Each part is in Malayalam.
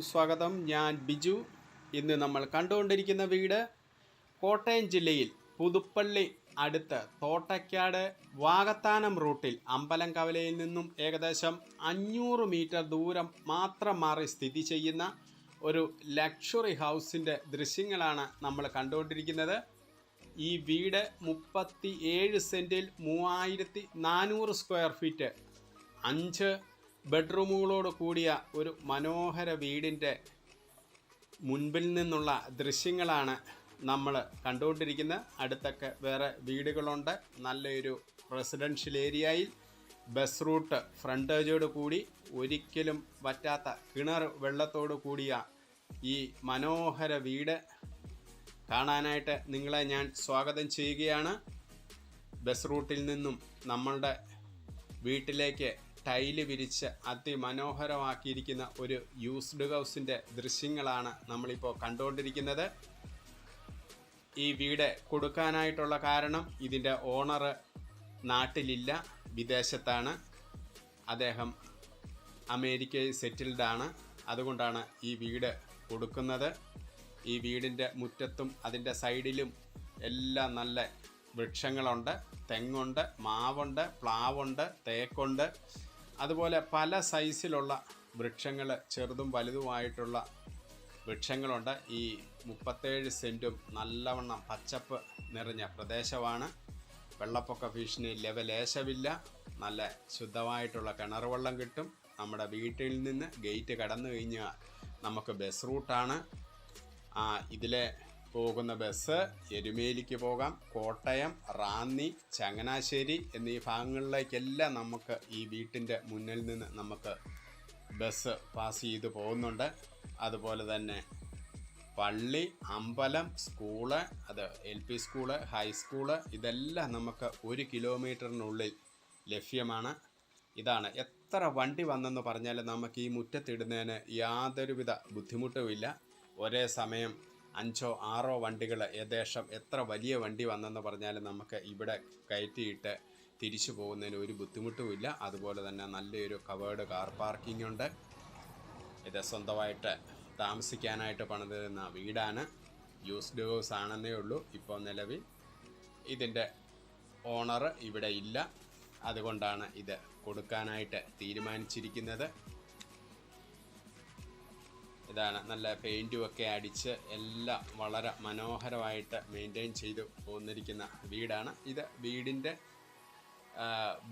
സ്വാഗതം. ഞാൻ ബിജു. ഇന്ന് നമ്മൾ കണ്ടുകൊണ്ടിരിക്കുന്ന വീട് കോട്ടയം ജില്ലയിൽ പുതുപ്പള്ളി അടുത്ത് തോട്ടയ്ക്കാട് വാകത്താനം റൂട്ടിൽ അമ്പലം കവലയിൽ നിന്നും ഏകദേശം 500 മീറ്റർ ദൂരം മാത്രം മാറി സ്ഥിതി ചെയ്യുന്ന ഒരു ലക്ഷറി ഹൗസിൻ്റെ ദൃശ്യങ്ങളാണ് നമ്മൾ കണ്ടുകൊണ്ടിരിക്കുന്നത്. ഈ വീട് 37 സെൻറ്റിൽ 3400 സ്ക്വയർ ഫീറ്റ് 5 ബെഡ്റൂമുകളോട് കൂടിയ ഒരു മനോഹര വീടിൻ്റെ മുൻപിൽ നിന്നുള്ള ദൃശ്യങ്ങളാണ് നമ്മൾ കണ്ടുകൊണ്ടിരിക്കുന്നത്. അടുത്തൊക്കെ വേറെ വീടുകളുണ്ട്. നല്ലൊരു റെസിഡൻഷ്യൽ ഏരിയയിൽ ബസ് റൂട്ട് ഫ്രണ്ടേജോട് കൂടി ഒരിക്കലും വറ്റാത്ത കിണർ വെള്ളത്തോട് കൂടിയ ഈ മനോഹര വീട് കാണാനായിട്ട് നിങ്ങളെ ഞാൻ സ്വാഗതം ചെയ്യുകയാണ്. ബസ് റൂട്ടിൽ നിന്നും നമ്മളുടെ വീട്ടിലേക്ക് ടൈല് വിരിച്ച് അതിമനോഹരമാക്കിയിരിക്കുന്ന ഒരു യൂസ്ഡ് ഹൗസിൻ്റെ ദൃശ്യങ്ങളാണ് നമ്മളിപ്പോൾ കണ്ടുകൊണ്ടിരിക്കുന്നത്. ഈ വീട് കൊടുക്കാനായിട്ടുള്ള കാരണം ഇതിൻ്റെ ഓണർ നാട്ടിലില്ല, വിദേശത്താണ്. അദ്ദേഹം അമേരിക്കയിൽ സെറ്റിൽഡാണ്. അതുകൊണ്ടാണ് ഈ വീട് കൊടുക്കുന്നത്. ഈ വീടിൻ്റെ മുറ്റത്തും അതിൻ്റെ സൈഡിലും എല്ലാം നല്ല വൃക്ഷങ്ങളുണ്ട്. തെങ്ങുണ്ട്, മാവുണ്ട്, പ്ലാവുണ്ട്, തേക്കുണ്ട്. അതുപോലെ പല സൈസിലുള്ള വൃക്ഷങ്ങൾ, ചെറുതും വലുതുമായിട്ടുള്ള വൃക്ഷങ്ങളുണ്ട്. ഈ 37 സെൻറ്റും നല്ലവണ്ണം പച്ചപ്പ് നിറഞ്ഞ പ്രദേശമാണ്. വെള്ളപ്പൊക്ക ഭീഷണി ലേശമില്ല. നല്ല ശുദ്ധമായിട്ടുള്ള കിണർ വെള്ളം കിട്ടും. നമ്മുടെ വീട്ടിൽ നിന്ന് ഗേറ്റ് കടന്നു കഴിഞ്ഞാൽ നമുക്ക് ബസ് റൂട്ടാണ്. ഇതിലെ പോകുന്ന ബസ് എരുമേലിക്ക് പോകാം, കോട്ടയം, റാന്നി, ചങ്ങനാശ്ശേരി എന്നീ ഭാഗങ്ങളിലേക്കെല്ലാം നമുക്ക് ഈ വീട്ടിൻ്റെ മുന്നിൽ നിന്ന് നമുക്ക് ബസ് പാസ് ചെയ്ത് പോകുന്നുണ്ട്. അതുപോലെ തന്നെ പള്ളി, അമ്പലം, സ്കൂള്, അത് LP സ്കൂള്, ഹൈസ്കൂള്, ഇതെല്ലാം നമുക്ക് 1 കിലോമീറ്ററിനുള്ളിൽ ലഭ്യമാണ്. ഇതാണ് എത്ര വണ്ടി വന്നെന്ന് പറഞ്ഞാൽ നമുക്ക് ഈ മുറ്റത്തിടുന്നതിന് യാതൊരുവിധ ബുദ്ധിമുട്ടുമില്ല. ഒരേ സമയം 5 or 6 വണ്ടികൾ, ഏകദേശം എത്ര വലിയ വണ്ടി വന്നെന്ന് പറഞ്ഞാലും നമുക്ക് ഇവിടെ കയറ്റിയിട്ട് തിരിച്ചു പോകുന്നതിന് ഒരു ബുദ്ധിമുട്ടുമില്ല. അതുപോലെ തന്നെ നല്ലൊരു കവേർഡ് കാർ പാർക്കിംഗ് ഉണ്ട്. ഇത് സ്വന്തമായിട്ട് താമസിക്കാനായിട്ട് പണിതിരുന്ന വീടാണ്. യൂസ്ഡ് ഹൗസ് ആണെന്നേ ഉള്ളൂ. ഇപ്പോൾ നിലവിൽ ഇതിൻ്റെ ഓണർ ഇവിടെ ഇല്ല. അതുകൊണ്ടാണ് ഇത് കൊടുക്കാനായിട്ട് തീരുമാനിച്ചിരിക്കുന്നത്. ഇതാണ് നല്ല പെയിൻറ്റും ഒക്കെ അടിച്ച് എല്ലാം വളരെ മനോഹരമായിട്ട് മെയിൻറ്റെയിൻ ചെയ്ത് പോന്നിരിക്കുന്ന വീടാണ്. ഇത് വീടിൻ്റെ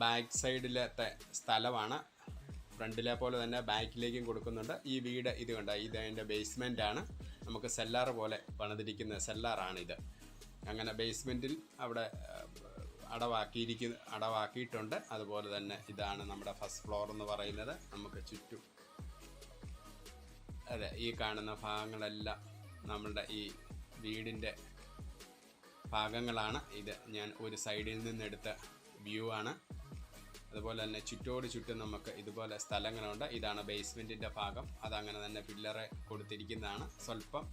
ബാക്ക് സൈഡിലത്തെ സ്ഥലമാണ്. ഫ്രണ്ടിലെ പോലെ തന്നെ ബാക്കിലേക്കും കൊടുക്കുന്നുണ്ട്. ഈ വീട് ഇത് കണ്ട, ഇത് അതിൻ്റെ ബേസ്മെൻറ്റാണ്. നമുക്ക് സെല്ലാർ പോലെ പണിതിരിക്കുന്ന സെല്ലാറാണിത്. അങ്ങനെ ബേസ്മെൻറ്റിൽ അവിടെ അടവാക്കിയിട്ടുണ്ട്. അതുപോലെ തന്നെ ഇതാണ് നമ്മുടെ ഫസ്റ്റ് ഫ്ലോർ എന്ന് പറയുന്നത്. നമുക്ക് ചുറ്റും അതെ, ഈ കാണുന്ന ഭാഗങ്ങളെല്ലാം നമ്മളുടെ ഈ വീടിൻ്റെ ഭാഗങ്ങളാണ്. ഇത് ഞാൻ ഒരു സൈഡിൽ നിന്നെടുത്ത വ്യൂ ആണ്. അതുപോലെ തന്നെ ചുറ്റോട് ചുറ്റും നമുക്ക് ഇതുപോലെ സ്ഥലങ്ങളുണ്ട്. ഇതാണ് ബേസ്മെൻറ്റിൻ്റെ ഭാഗം. അതങ്ങനെ തന്നെ പില്ലറ് കൊടുത്തിരിക്കുന്നതാണ്. സ്വല്പം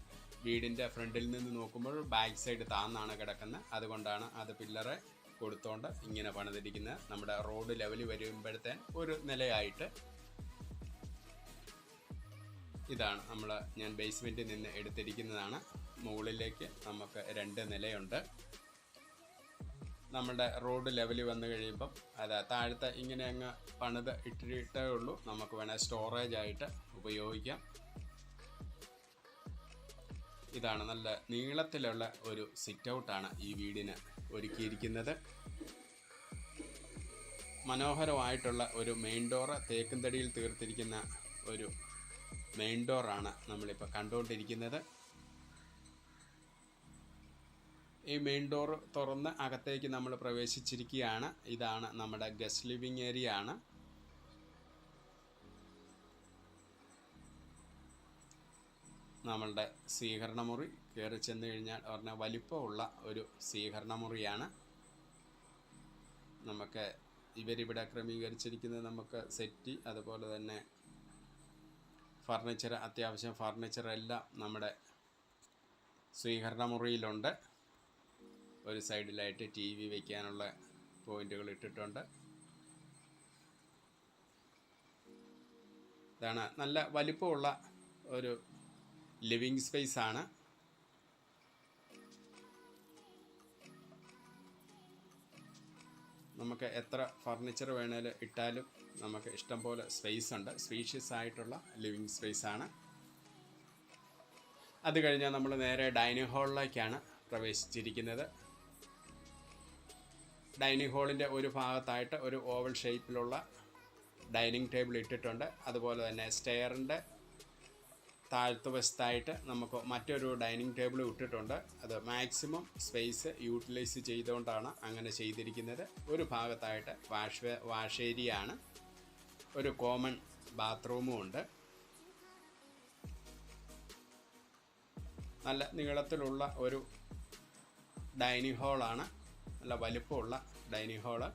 വീടിൻ്റെ ഫ്രണ്ടിൽ നിന്ന് നോക്കുമ്പോൾ ബാക്ക് സൈഡ് താന്നാണ് കിടക്കുന്നത്. അതുകൊണ്ടാണ് അത് പില്ലറ് കൊടുത്തോണ്ട് ഇങ്ങനെ പണിതിരിക്കുന്നത്. നമ്മുടെ റോഡ് ലെവൽ വരുമ്പോഴത്തെ ഒരു നിലയായിട്ട് ഇതാണ് ഞാൻ ബേസ്മെൻറ്റിൽ നിന്ന് എടുത്തിരിക്കുന്നതാണ്. മുകളിലേക്ക് നമുക്ക് 2 നിലയുണ്ട്. നമ്മുടെ റോഡ് ലെവൽ വന്നു കഴിയുമ്പം താഴത്തെ ഇങ്ങനെ അങ്ങ് പണിത് ഇട്ടിട്ടേ ഉള്ളൂ. നമുക്ക് വേണേൽ സ്റ്റോറേജ് ആയിട്ട് ഉപയോഗിക്കാം. ഇതാണ് നല്ല നീളത്തിലുള്ള ഒരു സിറ്റ് ഔട്ടാണ് ഈ വീടിന് ഒരുക്കിയിരിക്കുന്നത്. മനോഹരമായിട്ടുള്ള ഒരു മെയിൻ ഡോറ്, തേക്കും തടിയിൽ തീർത്തിരിക്കുന്ന ഒരു മെയിൻ ഡോറാണ് നമ്മളിപ്പോൾ കണ്ടുകൊണ്ടിരിക്കുന്നത്. ഈ മെയിൻ ഡോർ തുറന്ന് അകത്തേക്ക് നമ്മൾ പ്രവേശിച്ചിരിക്കുകയാണ്. ഇതാണ് നമ്മുടെ ഗസ്റ്റ് ലിവിങ് ഏരിയ ആണ്. നമ്മളുടെ സ്വീകരണ മുറി കയറി ചെന്ന് കഴിഞ്ഞാൽ പറഞ്ഞാൽ വലിപ്പമുള്ള ഒരു സ്വീകരണ മുറിയാണ്. നമുക്ക് ഇവരിവിടെ ക്രമീകരിച്ചിരിക്കുന്നത് നമുക്ക് സെറ്റി, അതുപോലെ തന്നെ ഫർണിച്ചർ, അത്യാവശ്യം ഫർണിച്ചറെല്ലാം നമ്മുടെ സ്വീകരണ മുറിയിലുണ്ട്. ഒരു സൈഡിലായിട്ട് TV വയ്ക്കാനുള്ള പോയിന്റുകൾ ഇട്ടിട്ടുണ്ട്. ഇതാണ് നല്ല വലിപ്പമുള്ള ഒരു ലിവിങ് സ്പേസ് ആണ്. നമുക്ക് എത്ര ഫർണിച്ചർ വേണേലും ഇട്ടാലും നമുക്ക് ഇഷ്ടംപോലെ സ്പേസ് ഉണ്ട്. സ്പേഷ്യസ് ആയിട്ടുള്ള ലിവിങ് സ്പേസ് ആണ്. അത് കഴിഞ്ഞാൽ നമ്മൾ നേരെ ഡൈനിങ് ഹാളിലേക്കാണ് പ്രവേശിച്ചിരിക്കുന്നത്. ഡൈനിങ് ഹാളിൻ്റെ ഒരു ഭാഗത്തായിട്ട് ഒരു ഓവൽ ഷേപ്പിലുള്ള ഡൈനിങ് ടേബിൾ ഇട്ടിട്ടുണ്ട്. അതുപോലെ തന്നെ സ്റ്റെയറിൻ്റെ താഴ്ത്തുവശത്തായിട്ട് നമുക്ക് മറ്റൊരു ഡൈനിങ് ടേബിൾ ഇട്ടിട്ടുണ്ട്. അത് മാക്സിമം സ്പേസ് യൂട്ടിലൈസ് ചെയ്തുകൊണ്ടാണ് അങ്ങനെ ചെയ്തിരിക്കുന്നത്. ഒരു ഭാഗത്തായിട്ട് വാഷ് ഏരിയ ആണ്. ഒരു കോമൺ ബാത്റൂമും ഉണ്ട്. നല്ല നീളത്തിലുള്ള ഒരു ഡൈനിങ് ഹാളാണ്. നല്ല വലുപ്പമുള്ള ഡൈനിങ് ഹാള്.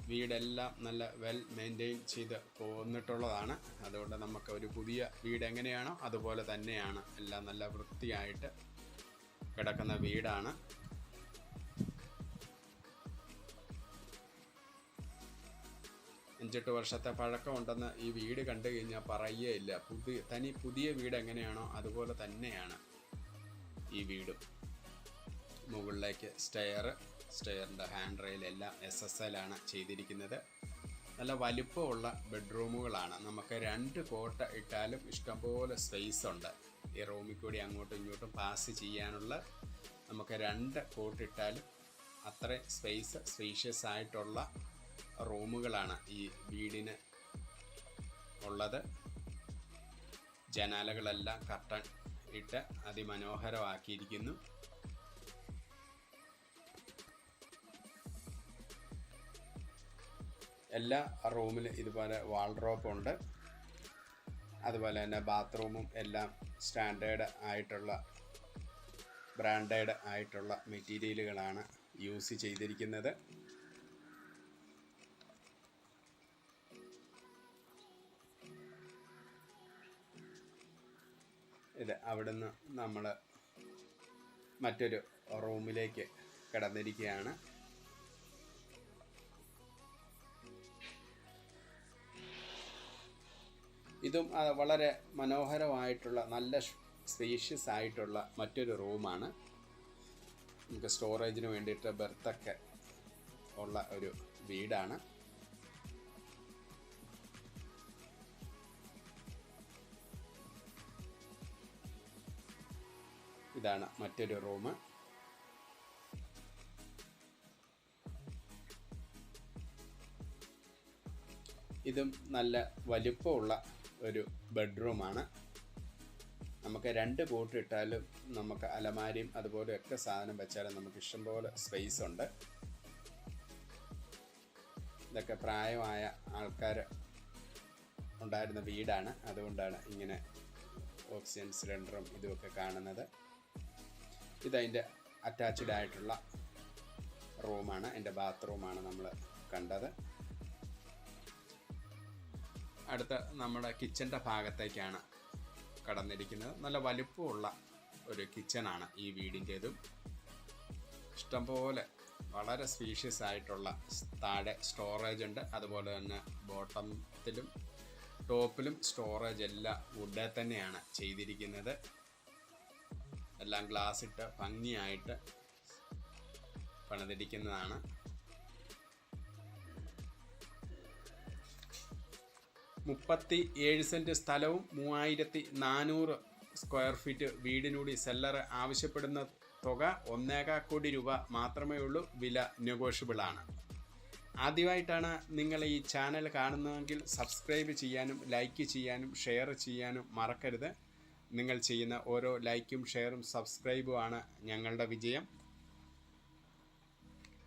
വീടെല്ലാം നല്ല വെൽ മെയിൻറ്റെയിൻ ചെയ്ത് പോന്നിട്ടുള്ളതാണ്. അതുകൊണ്ട് നമുക്ക് ഒരു പുതിയ വീട് എങ്ങനെയാണോ അതുപോലെ തന്നെയാണ്. എല്ലാം നല്ല വൃത്തിയായിട്ട് കിടക്കുന്ന വീടാണ്. അഞ്ചെട്ട് വർഷത്തെ പഴക്കമുണ്ടെന്ന് ഈ വീട് കണ്ടു കഴിഞ്ഞാൽ പറയുകയില്ല. പുതിയ വീട് എങ്ങനെയാണോ അതുപോലെ തന്നെയാണ് ഈ വീടും. മുകളിലേക്ക് സ്റ്റെയറിൻ്റെ ഹാൻഡ് റെയിലെല്ലാം SSL ആണ് ചെയ്തിരിക്കുന്നത്. നല്ല വലിപ്പമുള്ള ബെഡ്റൂമുകളാണ്. നമുക്ക് 2 കോട്ട ഇട്ടാലും ഇഷ്ടംപോലെ സ്പേസ് ഉണ്ട്. ഈ റൂമിൽ കൂടി അങ്ങോട്ടും ഇങ്ങോട്ടും പാസ് ചെയ്യാനുള്ള നമുക്ക് 2 കോട്ട് ഇട്ടാലും അത്രയും സ്പേഷ്യസ് ആയിട്ടുള്ള റൂമുകളാണ് ഈ വീടിന് ഉള്ളത്. ജനാലകളെല്ലാം കർട്ടൻ ഇട്ട് അതിമനോഹരമാക്കിയിരിക്കുന്നു. എല്ലാ റൂമിലും ഇതുപോലെ വാൾഡ്രോപ്പ് ഉണ്ട്. അതുപോലെ തന്നെ ബാത്റൂമും എല്ലാം സ്റ്റാൻഡേർഡ് ആയിട്ടുള്ള ബ്രാൻഡഡ് ആയിട്ടുള്ള മെറ്റീരിയലുകളാണ് യൂസ് ചെയ്തിരിക്കുന്നത്. ഇത് അവിടുന്ന് നമ്മൾ മറ്റൊരു റൂമിലേക്ക് കടന്നിരിക്കുകയാണ്. ഇതും വളരെ മനോഹരമായിട്ടുള്ള നല്ല സ്പേഷ്യസ് ആയിട്ടുള്ള മറ്റൊരു റൂമാണ്. നമുക്ക് സ്റ്റോറേജിന് വേണ്ടിയിട്ട് ബെർത്തൊക്കെ ഉള്ള ഒരു വീടാണ്. ഇതാണ് മറ്റൊരു റൂം. ഇതും നല്ല വലിപ്പമുള്ള ഒരു ബെഡ്റൂമാണ്. നമുക്ക് 2 കോട്ട് ഇട്ടാലും നമുക്ക് അലമാരിയും അതുപോലെയൊക്കെ സാധനം വെച്ചാലും നമുക്ക് ഇഷ്ടംപോലെ സ്പേസ് ഉണ്ട്. ഇതൊക്കെ പ്രായമായ ആൾക്കാർ ഉണ്ടായിരുന്ന വീടാണ്. അതുകൊണ്ടാണ് ഇങ്ങനെ ഓക്സിജൻ സിലിണ്ടറും ഇതുമൊക്കെ കാണുന്നത്. ഇതതിൻ്റെ അറ്റാച്ച്ഡ് ആയിട്ടുള്ള റൂമാണ്. എൻ്റെ ബാത്റൂമാണ് നമ്മൾ കണ്ടത്. അടുത്ത നമ്മുടെ കിച്ചൻ്റെ ഭാഗത്തേക്കാണ് കടന്നിരിക്കുന്നത്. നല്ല വലുപ്പമുള്ള ഒരു കിച്ചനാണ് ഈ വീടിൻ്റേതും. ഇഷ്ടംപോലെ വളരെ സ്പീഷ്യസ് ആയിട്ടുള്ള താഴെ സ്റ്റോറേജ് ഉണ്ട്. അതുപോലെ തന്നെ ബോട്ടത്തിലും ടോപ്പിലും സ്റ്റോറേജ് എല്ലാം വുഡിൽ തന്നെയാണ് ചെയ്തിരിക്കുന്നത്. എല്ലാം ഗ്ലാസ് ഇട്ട് ഭംഗിയായിട്ട് പണിതിരിക്കുന്നതാണ്. $37 സ്ഥലവും 3400 സ്ക്വയർ ഫീറ്റ് വീടിനൂടി സെല്ലർ ആവശ്യപ്പെടുന്ന തുക 1.25 കോടി രൂപ മാത്രമേ ഉള്ളൂ. വില നെഗോഷ്യബിളാണ്. ആദ്യമായിട്ടാണ് നിങ്ങൾ ഈ ചാനൽ കാണുന്നതെങ്കിൽ സബ്സ്ക്രൈബ് ചെയ്യാനും ലൈക്ക് ചെയ്യാനും ഷെയർ ചെയ്യാനും മറക്കരുത്. നിങ്ങൾ ചെയ്യുന്ന ഓരോ ലൈക്കും ഷെയറും സബ്സ്ക്രൈബുമാണ് ഞങ്ങളുടെ വിജയം.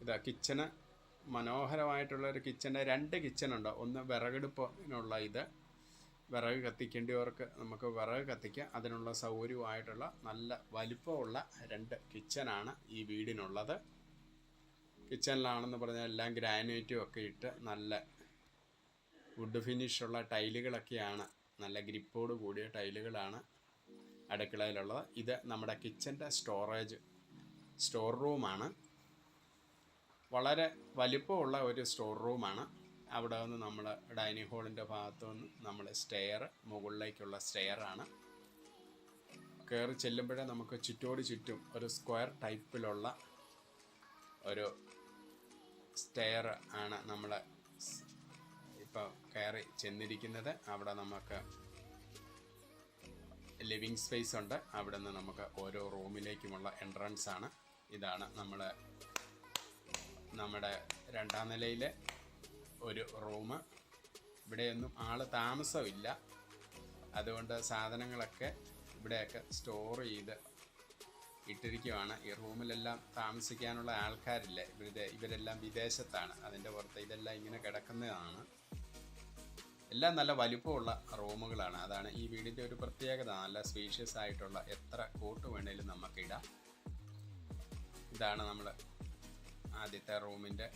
ഇതാ കിച്ചണ്, മനോഹരമായിട്ടുള്ളൊരു കിച്ചൻ്റെ 2 കിച്ചണുണ്ട്. ഒന്ന് വിറകെടുപ്പിനുള്ള വിറക് കത്തിക്കേണ്ടിയവർക്ക് നമുക്ക് വിറക് കത്തിക്കാം. അതിനുള്ള സൗകര്യമായിട്ടുള്ള നല്ല വലിപ്പമുള്ള 2 കിച്ചനാണ് ഈ വീടിനുള്ളത്. കിച്ചണിലാണെന്ന് പറഞ്ഞാൽ എല്ലാം ഗ്രാനൈറ്റും ഒക്കെ ഇട്ട് നല്ല വുഡ് ഫിനിഷുള്ള ടൈലുകളൊക്കെയാണ്. നല്ല ഗ്രിപ്പോട് കൂടിയ ടൈലുകളാണ് അടുക്കളയിലുള്ളത്. ഇത് നമ്മുടെ കിച്ചൻ്റെ സ്റ്റോർ റൂമാണ്. വളരെ വലിപ്പമുള്ള ഒരു സ്റ്റോർ റൂമാണ്. അവിടെ നിന്ന് നമ്മൾ ഡൈനിങ് ഹാളിൻ്റെ ഭാഗത്തു നിന്ന് നമ്മൾ സ്റ്റെയർ, മുകളിലേക്കുള്ള സ്റ്റെയറാണ്. കയറി ചെല്ലുമ്പോഴേ നമുക്ക് ചുറ്റോട് ചുറ്റും ഒരു സ്ക്വയർ ടൈപ്പിലുള്ള ഒരു സ്റ്റെയർ ആണ് നമ്മൾ ഇപ്പോൾ കയറി ചെന്നിരിക്കുന്നത്. അവിടെ നമുക്ക് ലിവിങ് സ്പേസ് ഉണ്ട്. അവിടെ നിന്ന് നമുക്ക് ഓരോ റൂമിലേക്കുമുള്ള എൻട്രൻസ് ആണ്. ഇതാണ് നമ്മുടെ രണ്ടാം നിലയിലെ ഒരു റൂം. ഇവിടെയൊന്നും ആൾ താമസമില്ല, അതുകൊണ്ട് സാധനങ്ങളൊക്കെ ഇവിടെയൊക്കെ സ്റ്റോർ ചെയ്ത് ഇട്ടിരിക്കുകയാണ്. ഈ റൂമിലെല്ലാം താമസിക്കാനുള്ള ആൾക്കാരില്ല, ഇവരെല്ലാം വിദേശത്താണ്. അതിൻ്റെ പുറത്ത് ഇതെല്ലാം ഇങ്ങനെ കിടക്കുന്നതാണ്. എല്ലാം നല്ല വലുപ്പമുള്ള റൂമുകളാണ്. അതാണ് ഈ വീടിൻ്റെ ഒരു പ്രത്യേകത. നല്ല സ്പേഷ്യസ് ആയിട്ടുള്ള എത്ര കോട്ട് വേണേലും നമുക്കിടാം. ഇതാണ് നമ്മൾ ആദ്യത്തെ റൂമിൻ്റെ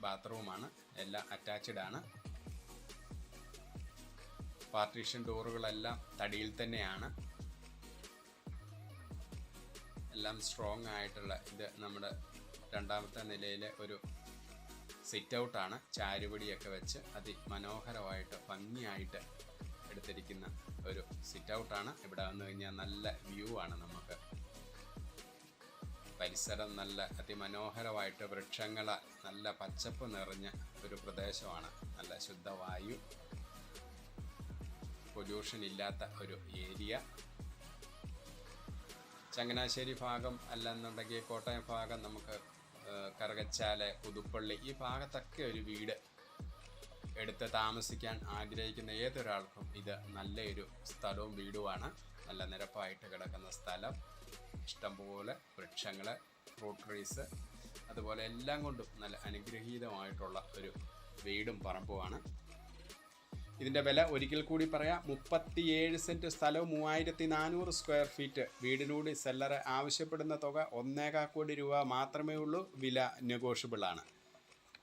ബാത്റൂമാണ്. എല്ലാം അറ്റാച്ച്ഡ് ആണ്. പാർട്ടീഷൻ ഡോറുകളെല്ലാം തടിയിൽ തന്നെയാണ്. എല്ലാം സ്ട്രോങ് ആയിട്ടുള്ള. ഇത് നമ്മുടെ രണ്ടാമത്തെ നിലയിലെ ഒരു സിറ്റ് ഔട്ടാണ്. ചാരുപടിയൊക്കെ വെച്ച് അതിമനോഹരമായിട്ട് ഭംഗിയായിട്ട് എടുത്തിരിക്കുന്ന ഒരു സിറ്റ് ഔട്ടാണ്. ഇവിടെ വന്നു കഴിഞ്ഞാൽ നല്ല വ്യൂ ആണ്. നമുക്ക് പരിസരം നല്ല അതിമനോഹരമായിട്ട് വൃക്ഷങ്ങൾ, നല്ല പച്ചപ്പ് നിറഞ്ഞ ഒരു പ്രദേശമാണ്. നല്ല ശുദ്ധവായു, പൊല്യൂഷൻ ഇല്ലാത്ത ഒരു ഏരിയ. ചങ്ങനാശ്ശേരി ഭാഗം അല്ലെന്നുണ്ടെങ്കിൽ കോട്ടയം ഭാഗം, നമുക്ക് കറുകച്ചാല്, പുതുപ്പള്ളി, ഈ ഭാഗത്തൊക്കെ ഒരു വീട് എടുത്ത് താമസിക്കാൻ ആഗ്രഹിക്കുന്ന ഏതൊരാൾക്കും ഇത് നല്ലൊരു സ്ഥലവും വീടുമാണ്. നല്ല നിരപ്പായിട്ട് കിടക്കുന്ന സ്ഥലം, ഇഷ്ടംപോലെ വൃക്ഷങ്ങൾ, ഫ്രൂട്ട് ട്രീസ്, അതുപോലെ എല്ലാം കൊണ്ടും നല്ല അനുഗ്രഹീതമായിട്ടുള്ള ഒരു വീടും പറമ്പുമാണ്. ഇതിൻ്റെ വില ഒരിക്കൽ കൂടി പറയാം. 37 സെൻറ്റ് സ്ഥലവും 3400 സ്ക്വയർ ഫീറ്റ്. വീടിനോട് സെല്ലർ ആവശ്യപ്പെടുന്ന തുക 1.25 കോടി രൂപ മാത്രമേ ഉള്ളൂ. വില നെഗോഷ്യബിളാണ്.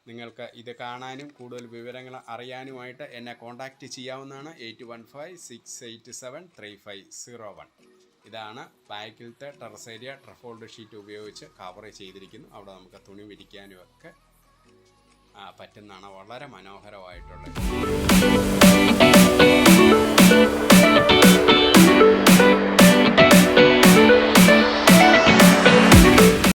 നിങ്ങൾക്ക് ഇത് കാണാനും കൂടുതൽ വിവരങ്ങൾ അറിയാനുമായിട്ട് എന്നെ കോൺടാക്റ്റ് ചെയ്യാവുന്നതാണ്. 8156873501. ഇതാണ് ബാക്കിലത്തെ ടെറസ് ഏരിയ. ട്രഫോൾഡ് ഷീറ്റ് ഉപയോഗിച്ച് കവർ ചെയ്തിരിക്കുന്നു. അവിടെ നമുക്ക് തുണി വിരിക്കാനും ഒക്കെ പറ്റുന്നതാണ്. വളരെ മനോഹരമായിട്ടുള്ള